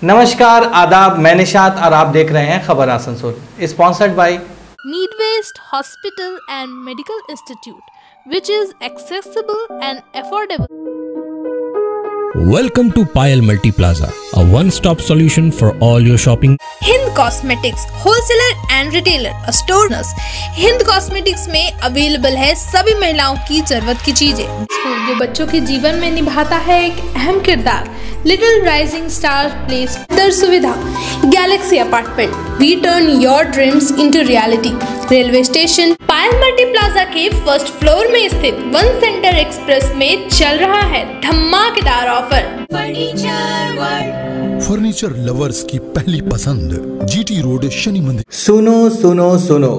नमस्कार, आदाब, मैं निशात और आप देख रहे हैं खबर Asansol, sponsored by Need-Based Hospital and Medical Institute, which is accessible and affordable. Welcome to Payal Multi Plaza, a one-stop solution for all your shopping. Hind cosmetics wholesaler and retailer, a store nurse. Hind cosmetics में available है सभी महिलाओं की जरूरत की चीजें। School जो बच्चों के जीवन में निभाता है एक अहम किरदार। लिटिल राइजिंग स्टार प्लेस दर सुविधा, galaxy apartment, we turn your dreams into reality. Railway station Payal multi plaza के फर्स्ट फ्लोर में स्थित वन सेंटर एक्सप्रेस में चल रहा है धमाकेदार ऑफर। फर्नीचर लवर्स की पहली पसंद, जीटी रोड, शनि मंदिर। सुनो सुनो सुनो,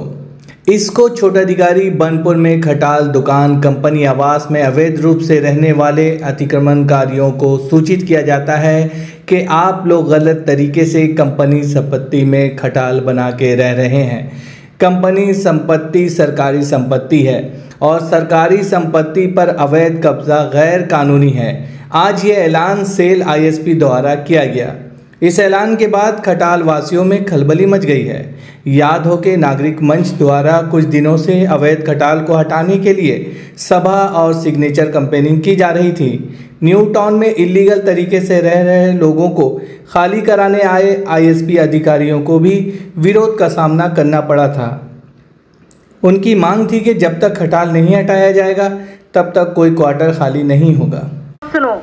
इसको छोटाधिकारी बनपुर में खटाल दुकान कंपनी आवास में अवैध रूप से रहने वाले अतिक्रमणकारियों को सूचित किया जाता है कि आप लोग गलत तरीके से कंपनी संपत्ति में खटाल बना के रह रहे हैं। कंपनी संपत्ति सरकारी संपत्ति है और सरकारी संपत्ति पर अवैध कब्जा गैर कानूनी है। आज ये ऐलान सेल आईएसपी द्वारा किया गया। इस ऐलान के बाद खटाल वासियों में खलबली मच गई है। याद हो कि नागरिक मंच द्वारा कुछ दिनों से अवैध खटाल को हटाने के लिए सभा और सिग्नेचर कैंपेनिंग की जा रही थी। न्यू टाउन में इलीगल तरीके से रह रहे लोगों को खाली कराने आए आईएसपी अधिकारियों को भी विरोध का सामना करना पड़ा था। उनकी मांग थी कि जब तक खटाल नहीं हटाया जाएगा तब तक कोई क्वार्टर खाली नहीं होगा। सुनो,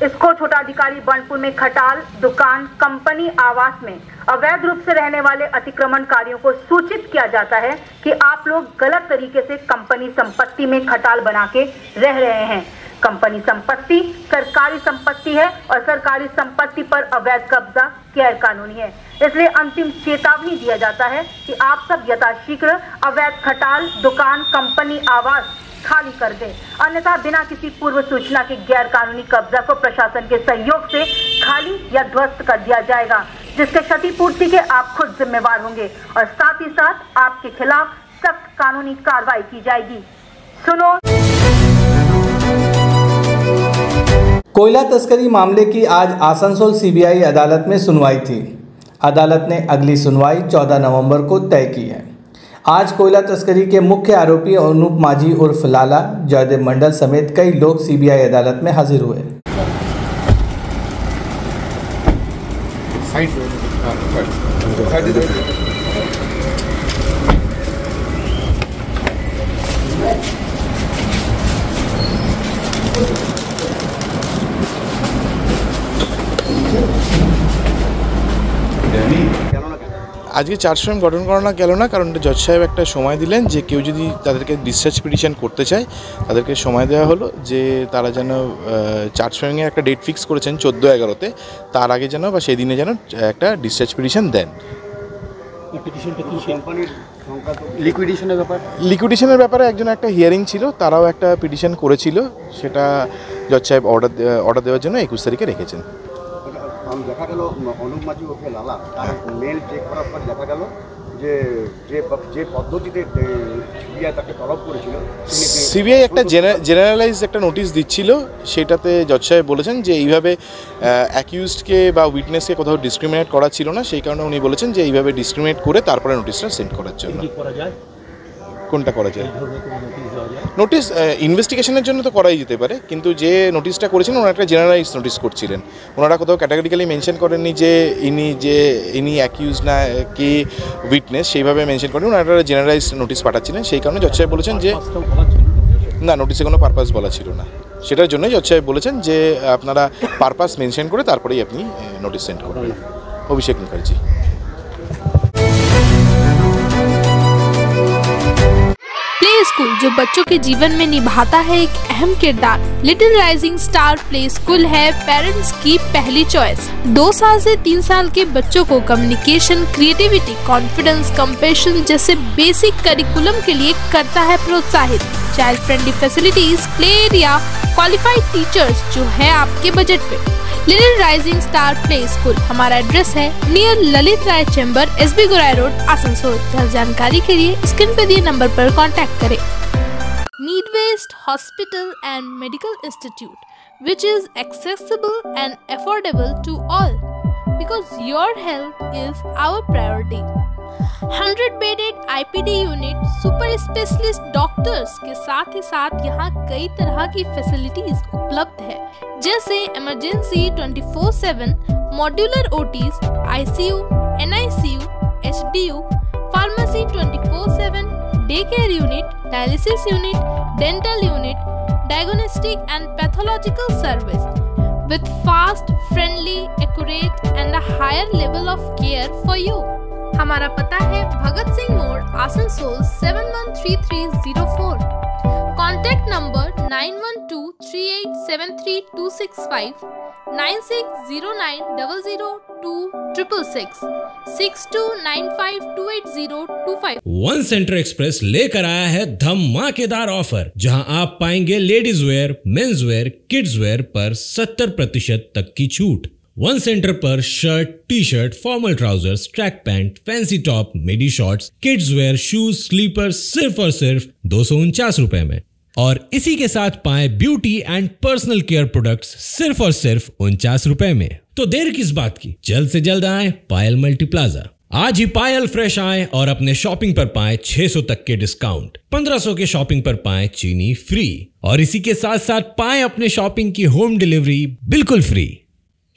इसको छोटाधिकारी बनपुर में खटाल दुकान कंपनी आवास में अवैध रूप से रहने वाले अतिक्रमणकारियों को सूचित किया जाता है कि आप लोग गलत तरीके से कंपनी संपत्ति में खटाल बना के रह रहे हैं। कंपनी संपत्ति सरकारी संपत्ति है और सरकारी संपत्ति पर अवैध कब्जा गैर कानूनी है। इसलिए अंतिम चेतावनी दिया जाता है कि आप सब यथाशीघ्र अवैध खटाल दुकान कंपनी आवास खाली कर दे, अन्यथा बिना किसी पूर्व सूचना के गैर कानूनी कब्जा को प्रशासन के सहयोग से खाली या ध्वस्त कर दिया जाएगा, जिसके क्षतिपूर्ति के आप खुद जिम्मेवार होंगे और साथ ही साथ आपके खिलाफ सख्त कानूनी कार्रवाई की जाएगी। सुनो। कोयला तस्करी मामले की आज आसनसोल सीबीआई अदालत में सुनवाई थी। अदालत ने अगली सुनवाई 14 नवंबर को तय की है। आज कोयला तस्करी के मुख्य आरोपी अनूप माझी उर्फ लाला, जयदेव मंडल समेत कई लोग सीबीआई अदालत में हाजिर हुए। আজকে চার্জফ্রেম গঠন করানো গেল না, কারণ জজ সাহেব একটা সময় দিলেন যে কেউ যদি তাদেরকে ডিসচার্জ পিটিশন করতে চায় তাদেরকে সময় দেওয়া হলো যে তারা যেন চার্জফ্রেমের একটা ডেট ফিক্স করেছেন 14/11-তে, তার আগে যেন বা সেই দিনে যেন একটা ডিসচার্জ পিটিশন দেন। লিকুইডেশনের ব্যাপারে একজন একটা হিয়ারিং ছিল, তারাও একটা পিটিশন করেছিল, সেটা জজ সাহেব অর্ডার দেওয়ার জন্য 21 তারিখে রেখেছেন। দেখা গেল অনুপ মাঝি ওকে লালা মেল চেক করার পর দেখা গেল যে যে পদ্ধতিতে সিবিআই তাকে তলব করেছিল, সিবিআই একটা জেনারেলাইজ একটা নোটিশ দিচ্ছিল, সেটাতে জজ সাহেব বলেছেন যে এইভাবে অ্যাকিউজডকে বা উইটনেসকে কোথাও ডিসক্রিমিনেট করা ছিল না, সেই কারণে উনি বলেছেন যে এইভাবে ডিসক্রিমিনেট করে তারপরে নোটিশটা সেন্ড করার জন্য। কোনটা করা যায়? নোটিশ ইনভেস্টিগেশনের জন্য তো করাই যেতে পারে, কিন্তু যে নোটিশটা করেছিলেন ওনারা একটা জেনারেলাইজ নোটিশ করছিলেন। ওনারা কোথাও ক্যাটাগরিক্যালি মেনশন করেননি যে ইনি অ্যাকিউজ না কে উইটনেস, সেইভাবে মেনশন করেন। ওনারা একটা জেনারেলাইজ নোটিশ পাঠাচ্ছিলেন, সেই কারণে জজ সাহেব বলেছেন যে না, নোটিশে কোনো পারপাস বলা ছিল না। সেটার জন্যই জজ সাহেব বলেছেন যে আপনারা পারপাস মেনশন করে তারপরেই আপনি নোটিশ সেন্ড করবেন। অভিষেক মুখার্জি। प्ले स्कूल जो बच्चों के जीवन में निभाता है एक अहम किरदार। Little rising star play school है पेरेंट्स की पहली चॉइस। 2 साल से 3 साल के बच्चों को कम्युनिकेशन, क्रिएटिविटी, कॉन्फिडेंस, कंपैशन जैसे बेसिक करिकुलम के लिए करता है प्रोत्साहित। Child friendly facilities, play area, qualified teachers जो है आपके बजट पे। Little rising star play school, हमारा एड्रेस है नियर ललित राय चैम्बर, एसबी गोराई रोड, आसनसोल। जानकारी के लिए स्क्रीन पे दिए नंबर पर कांटेक्ट करें। Need-Based Hospital and Medical Institute, which is accessible and affordable to all. because your health is our priority. 100-bedded IPD unit, super specialist doctors के साथ ही साथ यहाँ कई तरह की फैसिलिटीज उपलब्ध है, जैसे emergency 24/7, modular OTs, ICU, NICU, HDU, pharmacy 24/7, day care unit, dialysis unit, dental unit, diagnostic and pathological service with fast, friendly, accurate and a higher level of care for you. हमारा पता है भगत सिंह मोड़, Asansol 713304. Contact number 9123873265, 9609002666, 6295280255. One centre express लेकर आया है धमाकेदार offer, जहां आप पाएंगे ladies wear, mens wear, kids wear पर 70% तक की छूट। वन सेंटर पर shirt, T shirt, formal trousers, track pant, fancy top, midi shorts, kids wear, shoes, slippers सिर्फ और सिर्फ 249 रुपए में। और इसी के साथ पाएं beauty and personal care products सिर्फ और सिर्फ 49 रुपए में। तो देर किस बात की, जल्द से जल्द आए पायल मल्टी प्लाजा। आज ही पायल फ्रेश आए और अपने शॉपिंग पर पाएं 600 तक के डिस्काउंट, 1500 के शॉपिंग पर पाएं चीनी फ्री, और इसी के साथ साथ पाएं अपने शॉपिंग की होम डिलीवरी बिल्कुल फ्री।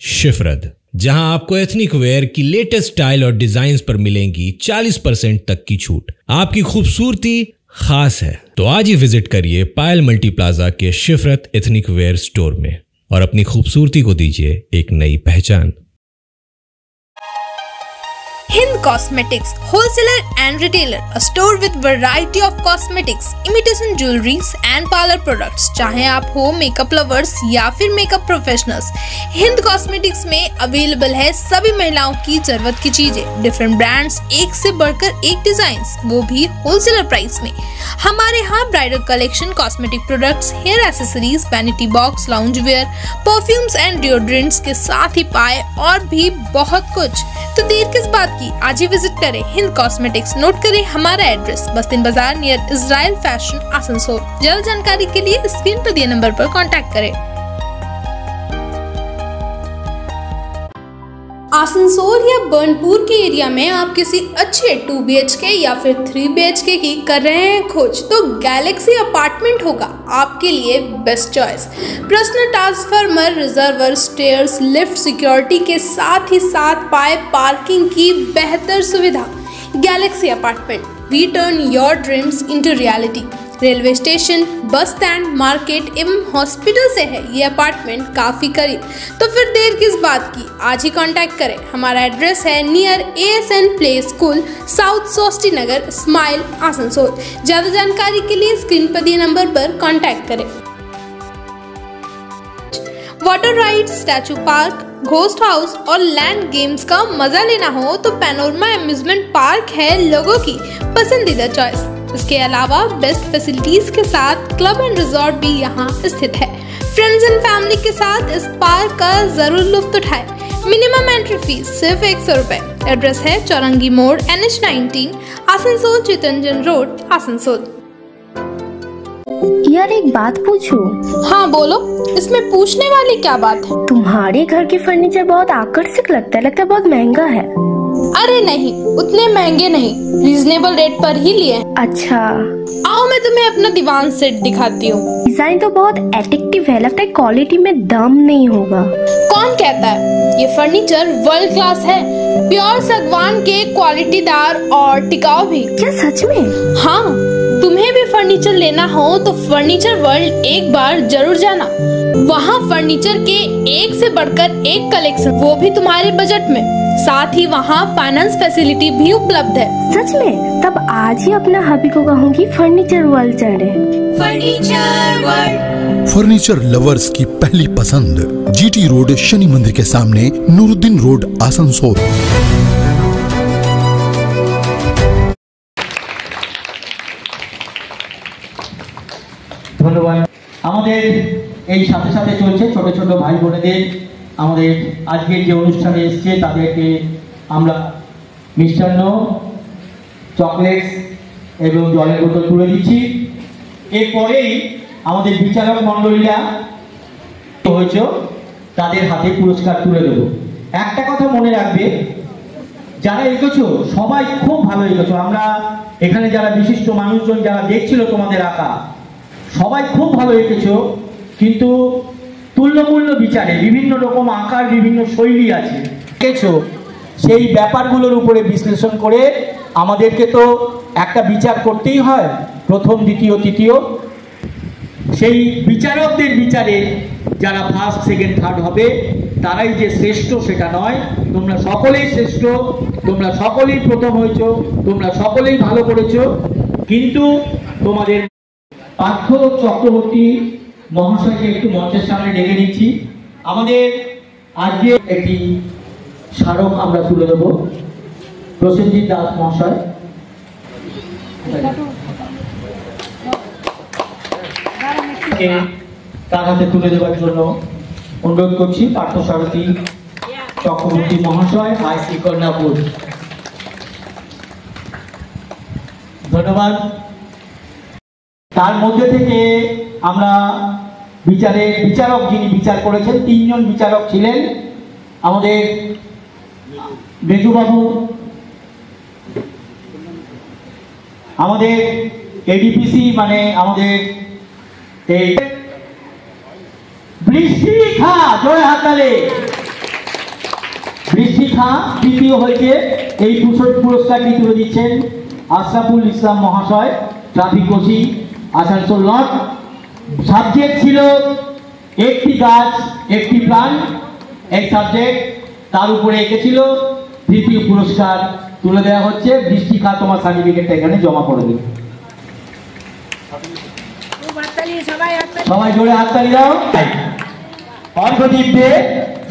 शिफरत, जहां आपको एथनिक वेयर की लेटेस्ट स्टाइल और डिजाइन पर मिलेंगी 40% तक की छूट। आपकी खूबसूरती खास है, तो आज ही विजिट करिए पायल मल्टी प्लाजा के शिफरत एथनिक वेयर स्टोर में और अपनी खूबसूरती को दीजिए एक नई पहचान। Hind Cosmetics, wholesaler and retailer, a store with variety of cosmetics, imitation jewelries and parlor products. चाहे आप हो मेकअप लवर्स या फिर मेकअप प्रोफेशनल्स, हिंद कॉस्मेटिक्स में अवेलेबल है सभी महिलाओं की जरूरत की चीजें, डिफरेंट ब्रांड्स, एक से बढ़कर एक डिजाइन्स, वो भी होलसेलर प्राइस में। हमारे यहाँ bridal collection, cosmetic products, hair accessories, vanity box, lounge wear, perfumes and deodorants के साथ ही पाए और भी बहुत कुछ। तो देर किस बात की, आज ही विजिट करें हिंद कॉस्मेटिक्स। नोट करें हमारा एड्रेस, बस्तिन बाजार नियर इजराइल फैशन, आसनसोल। जल्द जानकारी के लिए स्क्रीन पर दिए नंबर पर कांटेक्ट करें। आसनसोल या बर्नपुर के एरिया में आप किसी अच्छे 2 BHK या फिर 3 BHK की कर रहे हैं खोज, तो गैलेक्सी अपार्टमेंट होगा आपके लिए best choice. Personal transformer, reservoir, stairs, lift, security के साथ ही साथ पाए पार्किंग की बेहतर सुविधा। Galaxy apartment, we turn your dreams into reality. Railway station, bus stand, market एवं हॉस्पिटल से है ये अपार्टमेंट काफी करीब। तो फिर देर किस बात की, आज ही कांटेक्ट करें। हमारा एड्रेस है near ASN play school, south Sosti Nagar, Ismile, Asansol. ज्यादा जानकारी के लिए स्क्रीन पर दिए नंबर पर कांटेक्ट करें। Water ride, statue park, ghost house और लैंड गेम्स का मजा लेना हो तो पैनोरमा अम्यूजमेंट पार्क है लोगों की पसंदीदा चॉइस। इसके अलावा बेस्ट फैसिलिटीज के साथ क्लब एंड रिजॉर्ट भी यहाँ स्थित है। फ्रेंड्स एंड फैमिली के साथ इस पार्क का जरूर लुत्फ उठाएं। मिनिमम एंट्री फीस सिर्फ 100 रुपए। एड्रेस है चौरंगी मोड़, NH19, आसनसोल, चितरंजन रोड, आसनसोल। यार एक बात पूछूं? हाँ बोलो, इसमें पूछने वाली क्या बात है? तुम्हारे घर के फर्नीचर बहुत आकर्षक लगता है बहुत महंगा है। अरे नहीं, उतने महंगे नहीं, रीजनेबल रेट पर ही लिए। अच्छा, आओ मैं तुम्हें अपना दीवान सेट दिखाती हूँ। डिजाइन तो बहुत एट्रैक्टिव है, लगता है क्वालिटी में दम नहीं होगा। कौन कहता है? ये फर्नीचर वर्ल्ड क्लास है, प्योर सागवान के, क्वालिटीदार और टिकाऊ भी। क्या सच में? हाँ, तुम्हें भी फर्नीचर लेना हो तो फर्नीचर वर्ल्ड एक बार जरूर जाना। वहाँ फर्नीचर के एक से बढ़कर एक कलेक्शन, वो भी तुम्हारे बजट में। साथ ही वहाँ फाइनेंस फैसिलिटी भी उपलब्ध है। सच में? तब आज ही अपना हबी को कहूँगी फर्नीचर वर्ल्ड चढ़े। फर्नीचर वर्ल्ड, फर्नीचर लवर्स की पहली पसंद, GT रोड, शनि मंदिर के सामने, नूरुद्दीन रोड, आसनसोल। ধন্যবাদ। আমাদের এই সাথে সাথে চলছে ছোট ছোট ভাই বোনেদের আমাদের আজকের যে অনুষ্ঠানে এসেছে তাদেরকে আমরা মিষ্টান্ন, চকলেটস এবং জলের বোতল তুলে দিচ্ছি। এরপরেই আমাদের বিচারক মণ্ডলীরা হয়েছে তাদের হাতে পুরস্কার তুলে দেব। একটা কথা মনে রাখবে, যারা এগোছো সবাই খুব ভালো এগোছো। আমরা এখানে যারা বিশিষ্ট মানুষজন যারা দেখছিল তোমাদের আঁকা, সবাই খুব ভালো এঁকেছো, কিন্তু তুল্যমূল্য বিচারে বিভিন্ন রকম আঁকার বিভিন্ন শৈলী আছে, এঁকেছো সেই ব্যাপারগুলোর উপরে বিশ্লেষণ করে আমাদেরকে তো একটা বিচার করতেই হয়, প্রথম দ্বিতীয় তৃতীয়। সেই বিচারকদের বিচারে যারা ফার্স্ট সেকেন্ড থার্ড হবে তারাই যে শ্রেষ্ঠ সেটা নয়, তোমরা সকলেই শ্রেষ্ঠ, তোমরা সকলেই প্রথম হয়েছো, তোমরা সকলেই ভালো করেছো। কিন্তু তোমাদের পার্থ চক্রবর্তী মহাশয়কে একটু মঞ্চের সামনে ডেকে নিচ্ছি। আমাদের আজকে একটি স্মারক আমরা তুলে দেবো প্রসেনজিৎ দাস মহাশয়। তার হাতে তুলে দেওয়ার জন্য অনুরোধ করছি পার্থসারথী চক্রবর্তী মহাশয়, আইসি কর্ণাপুর। ধন্যবাদ। তার মধ্যে থেকে আমরা বিচারক যিনি বিচার করেছেন, 3 জন বিচারক ছিলেন। আমাদের বেজুবাবু, আমাদের এডিপিসি মানে আমাদের এই বৃষ্টি খা, জোরে হাত তালে। বৃষ্টি খা তৃতীয় হয়েছে। এই পুরস্কারটি তুলে দিচ্ছেন আশরাফুল ইসলাম মহাশয়, traffic OC, Asansol north. Subject ছিল একটি গাছ একটি প্রাণ, এই সাবজেক্ট, তার উপরে এঁকেছিল। তৃতীয় পুরস্কার তুলে দেওয়া হচ্ছে। বৃষ্টি খা, তোমার সার্টিফিকেটটা এখানে জমা করে দিন। সবাই জোরে হাততালি দাও। অর্ঘদীপ দে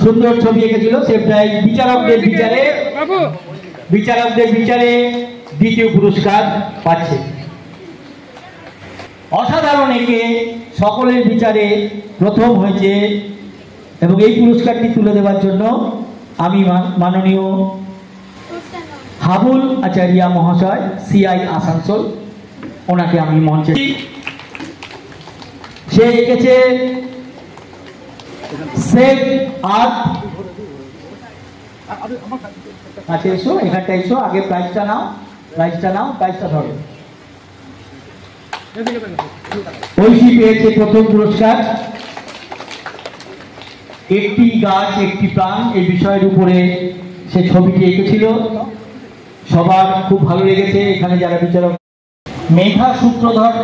সুন্দর ছবি এঁকেছিল, সেটাই বিচারকদের বিচারে দ্বিতীয় পুরস্কার পাচ্ছে। অসাধারণ এঁকে সকলের বিচারে প্রথম হয়েছে এবং এই পুরস্কারটি তুলে দেওয়ার জন্য আমি মাননীয় হাবুল আচার্য মহাশয়, সিআই আসানসোল, ওনাকে আমি মঞ্চে। সে এঁকেছে সেভ আর্থ। আচ্ছা এসো, এখানটা এসো, আগে প্রাইজটা নাও, প্রাইজটা ধরো। ঐশী পেয়েছে প্রথম পুরস্কার। একটি গাছ একটি প্রাণ এই বিষয়ের উপরে সে ছবিটি এঁকেছিল, সবার খুব ভালো লেগেছে। এখানে যারা বিচারক, মেঘা সূত্রধর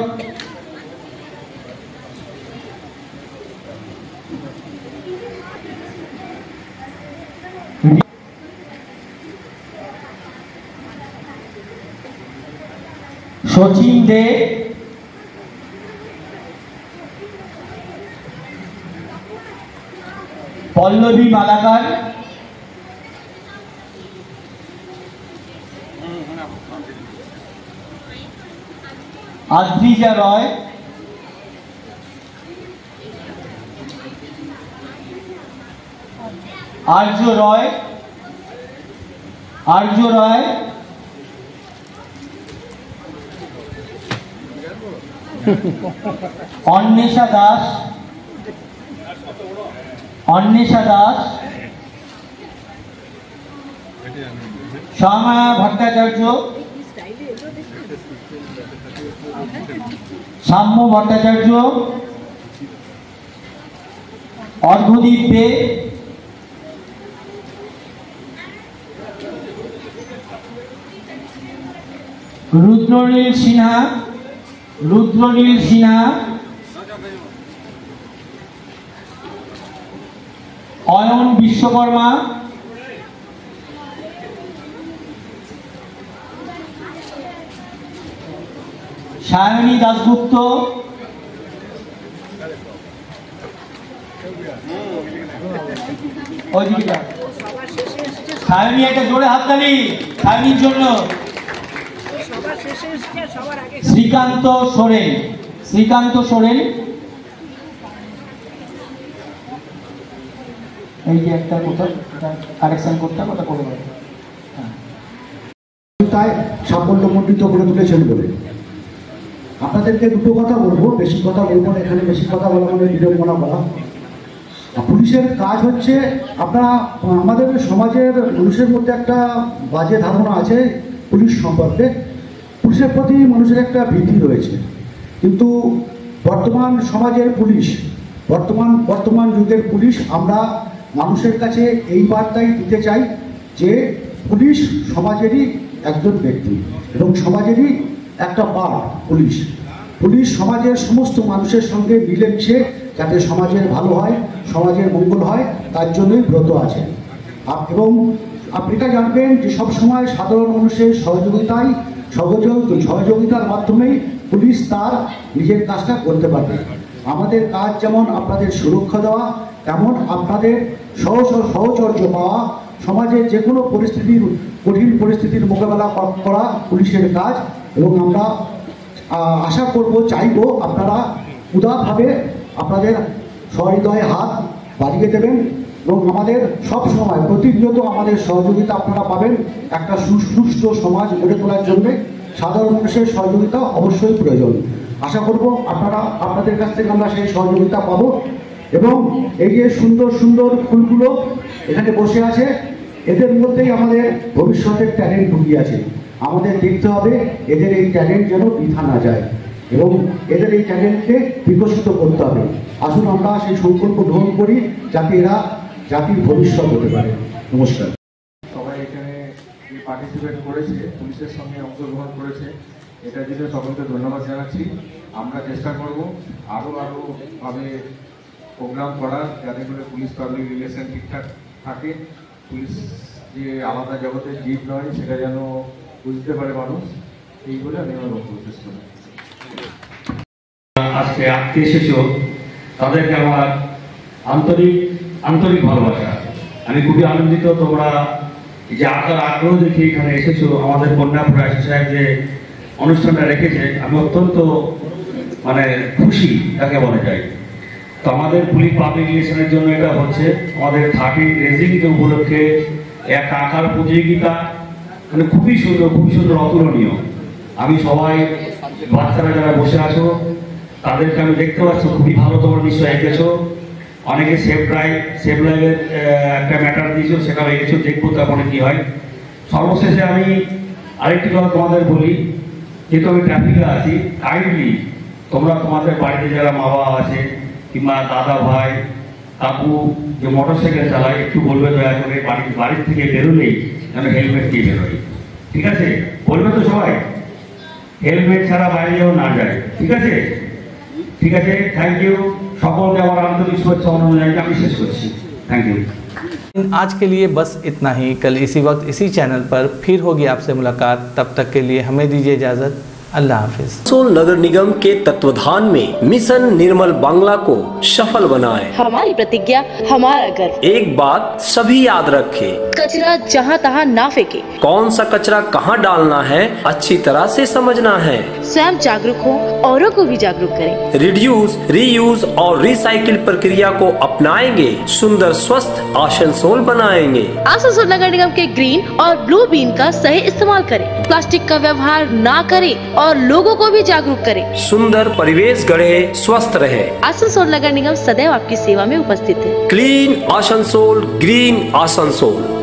শচীন দে, পল্লবী মালাকার, আদ্রিজা রয়, আর্য রয়, অন্বেষা দাস, শ্যামা ভট্টাচার্য, সাম্য ভট্টাচার্য, অর্ঘদীপ দে, রুদ্রনীল সিনহা, অয়ন বিশ্বকর্মা, সায়নী দাশগুপ্ত, সায়নী, একটা জোরে হাততালি সায়নীর জন্য। শ্রীকান্ত সোরেন, এই যে একটা কোথাও কারেকশন করতে হবে, ওটা করে দেবে। তাই সাফল্যমণ্ডিত করে তুলেছেন বলে আপনাদেরকে দুটো কথা বলবো, বেশি কথা বলবো না, এখানে বেশি কথা বলা মানে বিড়ম্বনা বলা। পুলিশের কাজ হচ্ছে, আপনারা আমাদের সমাজের মানুষের মধ্যে একটা বাজে ধারণা আছে পুলিশ সম্পর্কে, পুলিশের প্রতি মানুষের একটা ভীতি রয়েছে। কিন্তু বর্তমান সমাজের পুলিশ, বর্তমান যুগের পুলিশ, আমরা মানুষের কাছে এই বার্তাই দিতে চাই যে পুলিশ সমাজেরই একজন ব্যক্তি এবং সমাজেরই একটা পার্ট। পুলিশ সমাজের সমস্ত মানুষের সঙ্গে মিলেমিশে যাতে সমাজের ভালো হয়, সমাজের মঙ্গল হয়, তার জন্যই ব্রত আছে। এবং আপনি এটা জানবেন যে সবসময় সাধারণ মানুষের সহযোগিতার মাধ্যমেই পুলিশ তার নিজের কাজটা করতে পারবে। আমাদের কাজ যেমন আপনাদের সুরক্ষা দেওয়া, তেমন আপনাদের সহচর্য পাওয়া, সমাজের যে কোনো কঠিন পরিস্থিতির মোকাবেলা করা পুলিশের কাজ। এবং আমরা আশা করব, চাইব আপনারা উদারভাবে আপনাদের সহৃদয় হাত বাড়িয়ে দেবেন এবং আমাদের সব সময় প্রতিনিয়ত আমাদের সহযোগিতা আপনারা পাবেন। একটা সুষ্ঠু সমাজ গড়ে তোলার জন্য সাধারণ মানুষের সহযোগিতা অবশ্যই প্রয়োজন। আশা করব আপনাদের কাছ থেকে আমরা সেই সহযোগিতা পাবো। এবং এই যে সুন্দর সুন্দর ফুলগুলো এখানে বসে আছে, এদের মধ্যেই আমাদের ভবিষ্যতের ট্যালেন্ট ঢুকিয়ে আছে। আমাদের দেখতে হবে এদের এই ট্যালেন্ট যেন বৃথা না যায় এবং এদের এই ট্যালেন্টকে বিকশিত করতে হবে। আসুন আমরা সেই সংকল্প গ্রহণ করি যাতে এরা জাতির ভবিষ্যৎ হতে পারে। নমস্কার। সবাই এখানে পার্টিসিপেট করেছে, পুলিশের সঙ্গে অংশগ্রহণ করেছে, এটার জন্য সকলকে ধন্যবাদ জানাচ্ছি। আমরা চেষ্টা করব আরও ভাবে প্রোগ্রাম করার, যাতে করে পুলিশ পাবলিক রিলেশন ঠিকঠাক থাকে, পুলিশ যে আলাদা জগতের জীব নয় সেটা যেন বুঝতে পারে মানুষ। এই বলে আমি আমার বক্তব্য শেষ করি। আজকে আজকে এসেছো, তাদেরকে আমার আন্তরিক ভালোবাসা। আমি খুবই আনন্দিত তোমরা যে আঁকার আগ্রহ দেখে এখানে এসেছো। আমাদের কন্যা প্রয়াস সাহেব যে অনুষ্ঠানটা রেখেছে, আমি অত্যন্ত খুশি তাকে বলা যায়। তো আমাদের পুলিশ পাবলিক রিলেশনের জন্য এটা হচ্ছে আমাদের 30 রেজিং উপলক্ষে একটা আঁকার প্রতিযোগিতা, খুবই সুন্দর অতুলনীয়। আমি সবাই বাচ্চারা যারা বসে আছো তাদেরকে আমি দেখতে পাচ্ছি, খুবই ভালো তোমরা নিশ্চয়ই এঁকেছো। অনেকে সেভ লাইভের একটা ম্যাটার দিয়েছো, সেটাও এঁকেছো, দেখবো তারপরে কি হয়। সর্বশেষে আমি আরেকটি কথা তোমাদের বলি, যেহেতু আমি ট্রাফিকে আছি, কাইন্ডলি তোমরা তোমাদের বাড়িতে যারা মা বাবা আছে কিংবা দাদা ভাই কাকু যে মোটরসাইকেল চালায়, একটু বলবে দয়া করে বাড়ির থেকে বেরোলেই যেন হেলমেট দিয়ে বেরোয়। ঠিক আছে? বলবে তো সবাই, হেলমেট ছাড়া বাইরে যেন না যায়। ঠিক আছে? ঠিক আছে, থ্যাংক ইউ। সকলকে আমার আন্তরিক শুভেচ্ছা অনুযায়ী আমি শেষ করছি। Thank you. आज के लिए बस इतना ही। कल इसी वक्त इसी चैनल पर फिर होगी आपसे मुलाकात। तब तक के लिए हमें दीजिए इजाज़त। अल्लाह हाफिज। आसनसोल नगर निगम के तत्वाधान में मिशन निर्मल बांग्ला को सफल बनाएं। हमारी प्रतिज्ञा, हमारा गर्व। एक बात सभी याद रखें, कचरा जहाँ तहाँ ना फेंके। कौन सा कचरा कहाँ डालना है अच्छी तरह से समझना है। स्वयं जागरूक हो, औरों को भी जागरूक करें। रिड्यूस, रीयूज और रिसाइकिल प्रक्रिया को अपनाएंगे, सुंदर स्वस्थ आसनसोल बनाएंगे। आसनसोल नगर निगम के ग्रीन और ब्लू बीन का सही इस्तेमाल करें, प्लास्टिक का व्यवहार ना करें और लोगों को भी जागरूक करें। सुंदर परिवेश गढ़े, स्वस्थ रहे। आसनसोल नगर निगम सदैव आपकी सेवा में उपस्थित है। Clean Asansol, green Asansol.